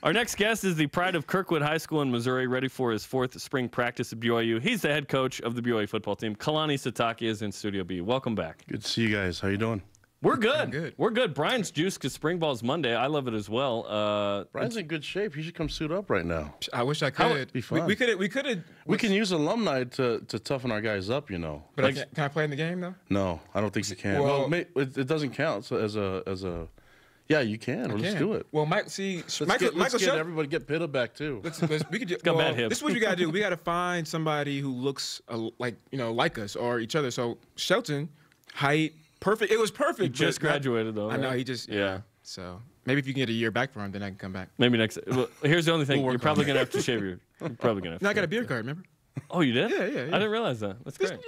Our next guest is the pride of Kirkwood High School in Missouri, ready for his 4th spring practice at BYU. He's the head coach of the BYU football team. Kalani Sitake is in Studio B. Welcome back. Good to see you guys. How you doing? We're good. We're good. Brian's juiced because spring ball's Monday. I love it as well. Brian's in good shape. He should come suit up right now. I wish I could. It'd be fun. We could. We can use alumni to toughen our guys up, you know. But can I play in the game though? No, I don't think you can. Well, it doesn't count. So as a yeah, you can. Let's do it. Well, Let's get everybody get Pitta back too. We could. Got bad hips. This is what we got to do. We got to find somebody who looks like us or each other. So Shelton, height, perfect. It was perfect. He just graduated though. I know right? he just yeah. So maybe if you can get a year back for him, then I can come back. Maybe next. Well, here's the only thing. You're probably gonna have to shave your. You're probably gonna. Have to No, I got a beard card. Remember? Oh, you did? Yeah. I didn't realize that. That's great.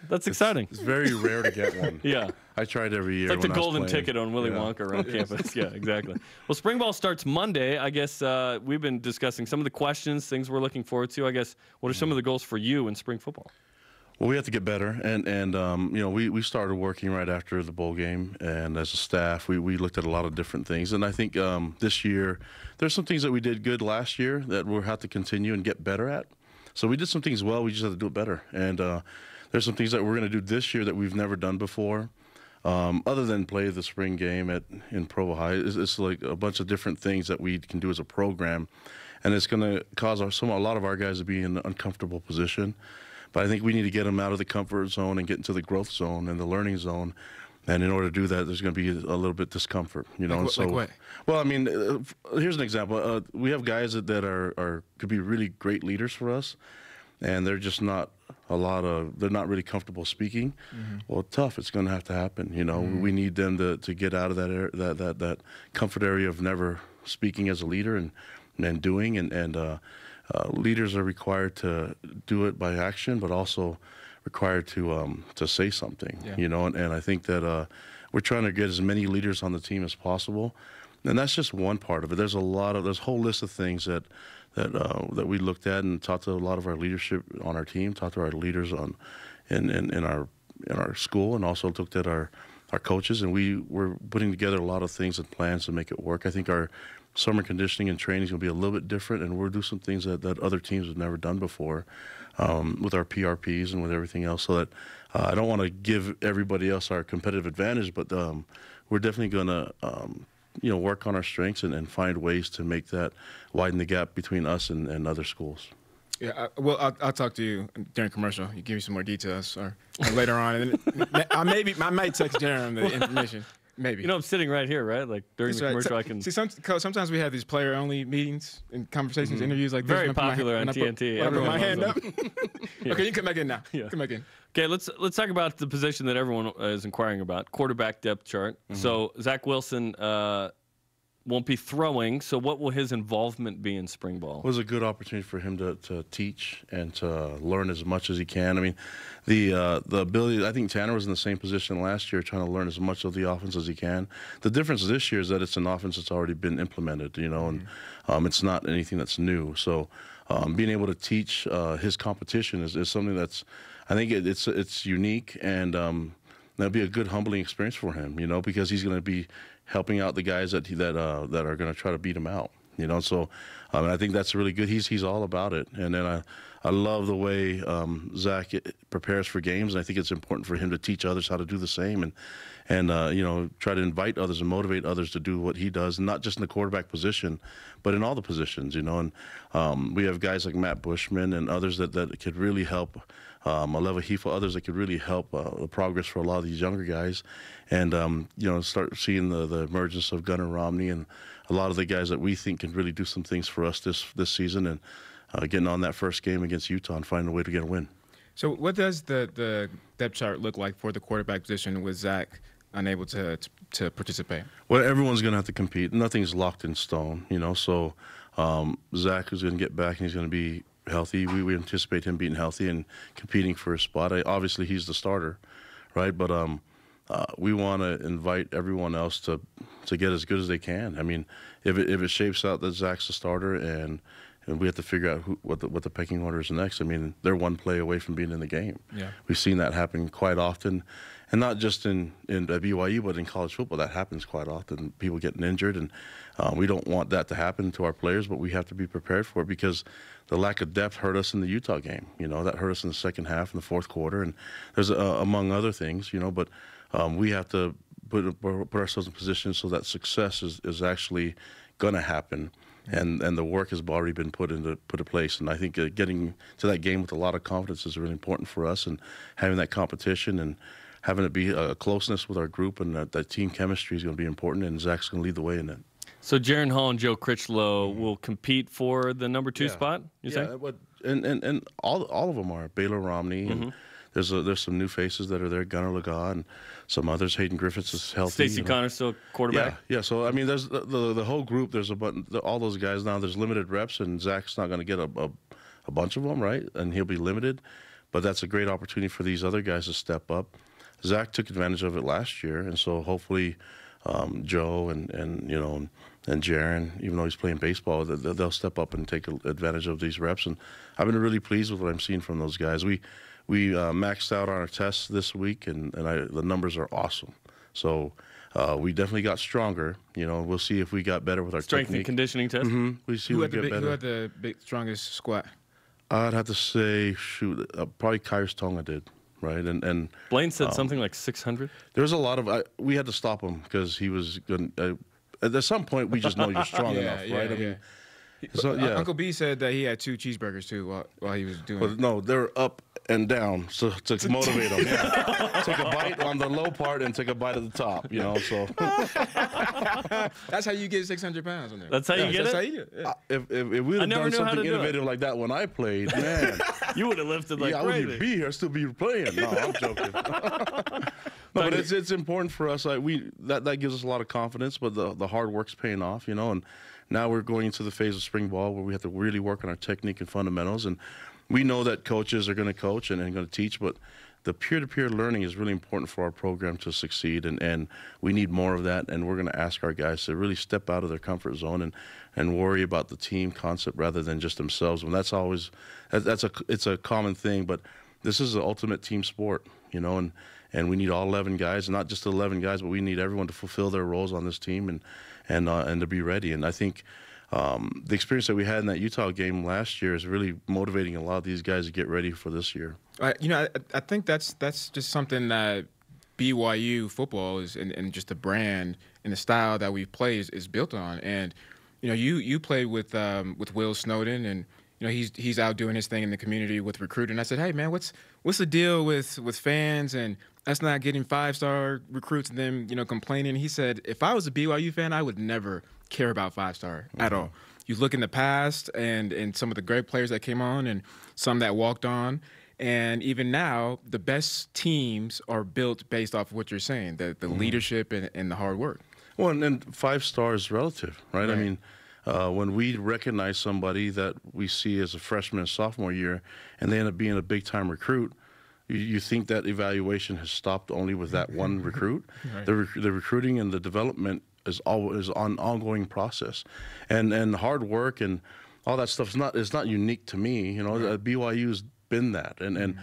That's exciting. It's very rare to get one. Yeah. I tried every year. It's like when the I was golden playing. ticket on Willy Wonka around campus. Yeah, exactly. Well, spring ball starts Monday. I guess we've been discussing some of the questions, things we're looking forward to. I guess what are some of the goals for you in spring football? Well, we have to get better, and you know, we started working right after the bowl game, and as a staff, we looked at a lot of different things, and I think this year there's some things that we did good last year that we'll have to continue and get better at. So we did some things well. We just have to do it better, and there's some things that we're going to do this year that we've never done before. Other than play the spring game in Provo High, it's like a bunch of different things that we can do as a program, and it's going to cause a lot of our guys to be in an uncomfortable position. But I think we need to get them out of the comfort zone and get into the growth zone and the learning zone. And in order to do that, there's going to be a little bit discomfort, you know. Like what? Well, I mean, here's an example. We have guys that could be really great leaders for us, and they're just not they're not really comfortable speaking. Mm-hmm. Well, tough. It's going to have to happen. You know, we need them to get out of that comfort area of never speaking as a leader and doing and leaders are required to do it by action, but also required to say something, you know, and I think that we're trying to get as many leaders on the team as possible, and that's just one part of it. There's a whole list of things that we looked at and talked to a lot of our leadership on our team, talked to our leaders in our school, and also looked at our coaches, and we were putting together a lot of things and plans to make it work. I think our summer conditioning and training is going to be a little bit different, and we'll do some things that other teams have never done before with our PRPs and with everything else, so that I don't want to give everybody else our competitive advantage, but we're definitely going to work on our strengths and find ways to make that widen the gap between us and other schools. Yeah, I'll talk to you during commercial. You give me some more details or later on. And I might text Jeremy the information. Maybe. You know, I'm sitting right here, right? Like during the commercial, I can see. Sometimes we have these player-only meetings and conversations, interviews like this. Very popular on TNT. I put my hand up. Yeah. Okay, you can come back in now. Yeah. Come back in. Okay, let's talk about the position that everyone is inquiring about: quarterback depth chart. So Zach Wilson won't be throwing. So what will his involvement be in spring ball? It was a good opportunity for him to teach and to learn as much as he can. I mean, the ability. I think Tanner was in the same position last year, trying to learn as much of the offense as he can. The difference this year is that it's an offense that's already been implemented, you know, and it's not anything that's new. So being able to teach his competition is something that's, I think it's unique, and that'll be a good humbling experience for him, you know, because he's going to be helping out the guys that are going to try to beat him out, you know. So I think that's really good. He's all about it, and then I love the way Zach prepares for games, and I think it's important for him to teach others how to do the same, and you know, try to invite others and motivate others to do what he does, not just in the quarterback position, but in all the positions, you know. And we have guys like Matt Bushman and others that could really help. Aleva Hifa, others that could really help the progress for a lot of these younger guys, and you know, start seeing the emergence of Gunnar Romney and a lot of the guys that we think can really do some things for us this season, and getting on that first game against Utah and finding a way to get a win. So what does the depth chart look like for the quarterback position with Zach unable to participate? Well, everyone's going to have to compete. Nothing's locked in stone, you know. So Zach is going to get back and he's going to be healthy. We anticipate him being healthy and competing for a spot. Obviously, he's the starter, right? But we want to invite everyone else to get as good as they can. I mean, if it shapes out that Zach's the starter and we have to figure out what the pecking order is next, I mean, they're one play away from being in the game. Yeah. We've seen that happen quite often. and not just in BYU, but in college football. That happens quite often. People getting injured, and we don't want that to happen to our players, but we have to be prepared for it because the lack of depth hurt us in the Utah game. That hurt us in the second half, in the fourth quarter, and there's among other things. But we have to put ourselves in position so that success is actually going to happen. And the work has already been put into place, and I think getting to that game with a lot of confidence is really important for us, and having that competition and having it be a closeness with our group and that team chemistry is going to be important, and Zach's going to lead the way in it. So Jaron Hall and Joe Critchlow will compete for the number 2 spot. You say? And all of them are. Baylor Romney. And there's some new faces that are there. Gunnar Laga and some others. Hayden Griffiths is healthy. Stacey Connor still quarterback. Yeah. So I mean, there's the whole group. There's all those guys now. There's limited reps, and Zach's not going to get a bunch of them, right? And he'll be limited. But that's a great opportunity for these other guys to step up. Zach took advantage of it last year, and so hopefully Joe and Jaron, even though he's playing baseball, they'll step up and take advantage of these reps. And I've been really pleased with what I'm seeing from those guys. We maxed out on our tests this week, and the numbers are awesome. So we definitely got stronger. We'll see if we got better with our strength technique. And conditioning test. We see who we get better. Who had the strongest squat? I'd have to say, probably Kairos Tonga did. Right, and Blaine said something like 600. There's a lot of we had to stop him because he was going. At some point, we just know you're strong enough, right? I mean, so, Uncle B said that he had 2 cheeseburgers too while he was doing. But no, they're up and down, so to motivate them. Yeah. Take a bite on the low part and take a bite at the top. So that's how you get 600 pounds on there. That's how you get it. That's how you do it. Yeah. If we'd have done something innovative like that when I played, man, you would have lifted like crazy. I wouldn't be here, still be playing. No, I'm joking. But it's important for us. That gives us a lot of confidence. But the hard work's paying off, and now we're going into the phase of spring ball where we have to really work on our technique and fundamentals. And we know that coaches are going to coach and going to teach, but the peer-to-peer learning is really important for our program to succeed, and we need more of that. And we're going to ask our guys to really step out of their comfort zone and worry about the team concept rather than just themselves. And that's always it's a common thing, but this is the ultimate team sport, and we need all 11 guys, and not just 11 guys, but we need everyone to fulfill their roles on this team and to be ready. And I think the experience that we had in that Utah game last year is really motivating a lot of these guys to get ready for this year. I think that's just something that BYU football is, and just the brand and the style that we play is built on. And you played with Will Snowden, and he's out doing his thing in the community with recruiting. I said, hey man, what's the deal with fans and us not getting 5-star recruits and them complaining? He said, if I was a BYU fan, I would never care about 5-star at all. You look in the past and some of the great players that came on and some that walked on, and even now the best teams are built based off of what you're saying, the leadership and the hard work. Well, and 5-star is relative, right? I mean, when we recognize somebody that we see as a freshman and sophomore year and they end up being a big-time recruit, you think that evaluation has stopped only with that one recruit. Right. The recruiting and the development is always an ongoing process, and hard work and all that stuff is not unique to me. BYU's been that, and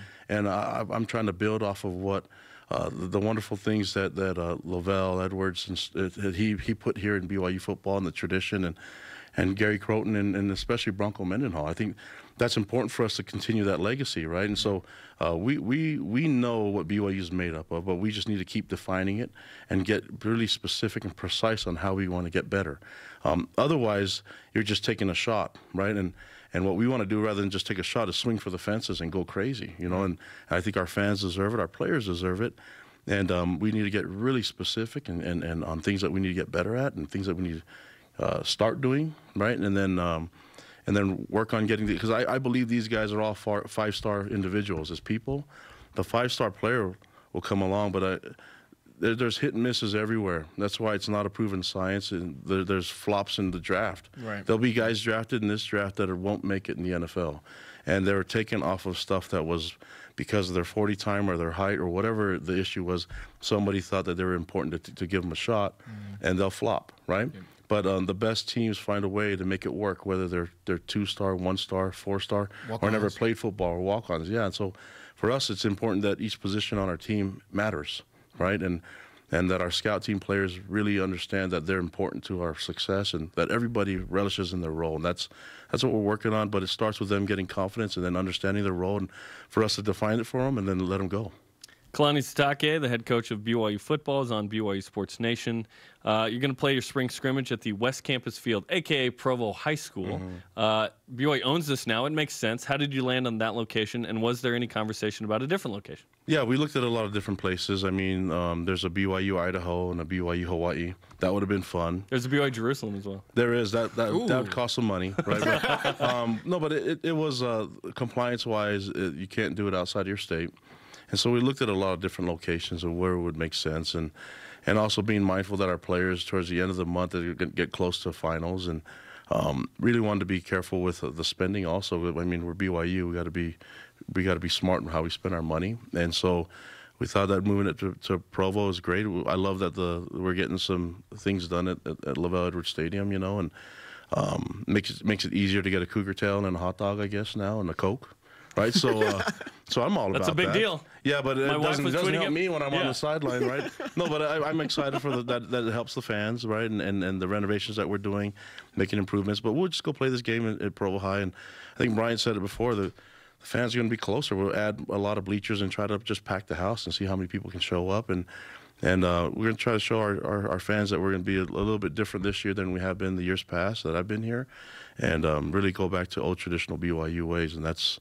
I'm trying to build off of what the wonderful things that Lavelle Edwards and he put here in BYU football and the tradition, and Gary Croton and especially Bronco Mendenhall. I think that's important for us to continue that legacy, right? And so we know what BYU is made up of, but we just need to keep defining it and get really specific and precise on how we want to get better. Otherwise, you're just taking a shot, right? And what we want to do rather than just take a shot is swing for the fences and go crazy, And I think our fans deserve it, our players deserve it, and we need to get really specific and on things that we need to get better at and things that we need to start doing, right? And then work on getting because I believe these guys are all 5-star individuals as people. The 5-star player will come along, but there's hit and misses everywhere. That's why it's not a proven science, and there's flops in the draft. Right. There'll be guys drafted in this draft that won't make it in the NFL, and they're taken off of stuff that was because of their 40 time or their height or whatever the issue was. Somebody thought that they were important to give them a shot, and they'll flop, right? Yeah. But the best teams find a way to make it work, whether they're 2-star, 1-star, 4-star, or never played football or walk-ons. Yeah, and so for us, it's important that each position on our team matters. right? And that our scout team players really understand that they're important to our success and that everybody relishes in their role. And that's what we're working on, but it starts with them getting confidence and then understanding their role and for us to define it for them and then let them go. Kalani Sitake, the head coach of BYU football, is on BYU Sports Nation. You're going to play your spring scrimmage at the West Campus Field, a.k.a. Provo High School. BYU owns this now. It makes sense. How did you land on that location, and was there any conversation about a different location? Yeah, we looked at a lot of different places. I mean, there's a BYU Idaho and a BYU Hawaii. That would have been fun. There's a BYU Jerusalem as well. There is. That would cost some money, right? But, no, but it was compliance-wise, you can't do it outside your state. And so we looked at a lot of different locations and where it would make sense, and also being mindful that our players towards the end of the month are going to get close to finals, and really wanted to be careful with the spending. Also, I mean, we're BYU. We got to be smart in how we spend our money, and so we thought that moving it to Provo is great. I love that we're getting some things done at Lavelle Edwards Stadium, you know, and makes it easier to get a cougar tail and a hot dog, I guess, now, and a Coke. Right, so I'm all about that. That's a big deal. Yeah, but it doesn't help me when I'm on Yeah. the sideline, right? No, but I'm excited for that it helps the fans, right? And the renovations that we're doing, making improvements. But we'll just go play this game at Provo High, and I think Brian said it before. The fans are going to be closer. We'll add a lot of bleachers and try to just pack the house and see how many people can show up, and we're going to try to show our fans that we're going to be a little bit different this year than we have been the years past that I've been here, and really go back to old traditional BYU ways, and that's.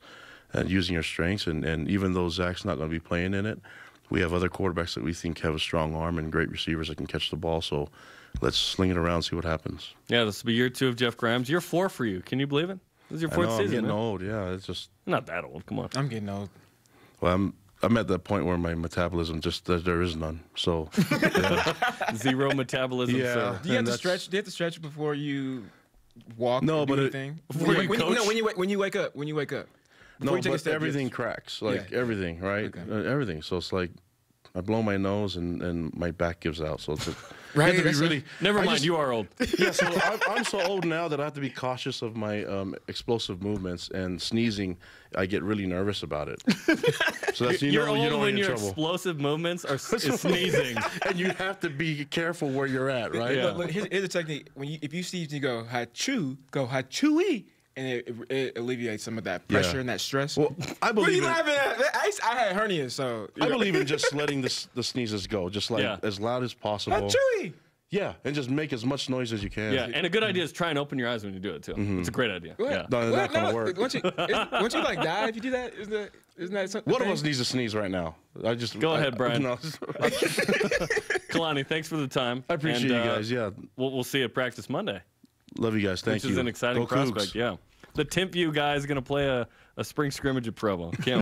Using your strengths, and even though Zach's not going to be playing in it, we have other quarterbacks that we think have a strong arm and great receivers that can catch the ball. So let's sling it around and see what happens. Yeah, this will be year 2 of Jeff Graham's. Year 4 for you. Can you believe it? This is your 4th season. I'm getting man. old. Yeah, it's just Not that old. Come on. I'm getting old. well, I'm at that point where my metabolism there is none. So Zero metabolism. Yeah. Sir. Do you have to stretch? Do you have to stretch before you walk? No, or do but anything? Before you coach? When you wake up. Before no, you take a but step, everything yes. cracks, like Yeah. everything, right? Okay. Everything. So it's like I blow my nose and my back gives out. So it's Right, you have to that's be really. Never I mind. just- You are old. Yeah, so I'm so old now that I have to be cautious of my explosive movements, and sneezing, I get really nervous about it. So that's You're old you don't when get in your trouble. explosive movements are sneezing. And you have to be careful where you're at, right? Yeah. Look, here's a technique. If you sneeze, you go ha-chew, go ha-chewy, and it alleviates some of that pressure Yeah. and that stress. Well, I What are you believe in, laughing at? I had hernias, so I believe in just letting the sneezes go, just like Yeah. as loud as possible. ha-chewy. Yeah, and just make as much noise as you can. Yeah, and a good idea is try and open your eyes when you do it too. It's a great idea. What? Yeah. No, that's not gonna work. Won't you like die if you do that? Isn't that something? One of us needs to sneeze right now. Go ahead, Brian. No, Kalani, thanks for the time. I appreciate you guys. Yeah, We'll see you at practice Monday, love you guys. Thank which you. is an exciting Go prospect. Cougs. Yeah. The Timpview guy is going to play a spring scrimmage at Provo. Can't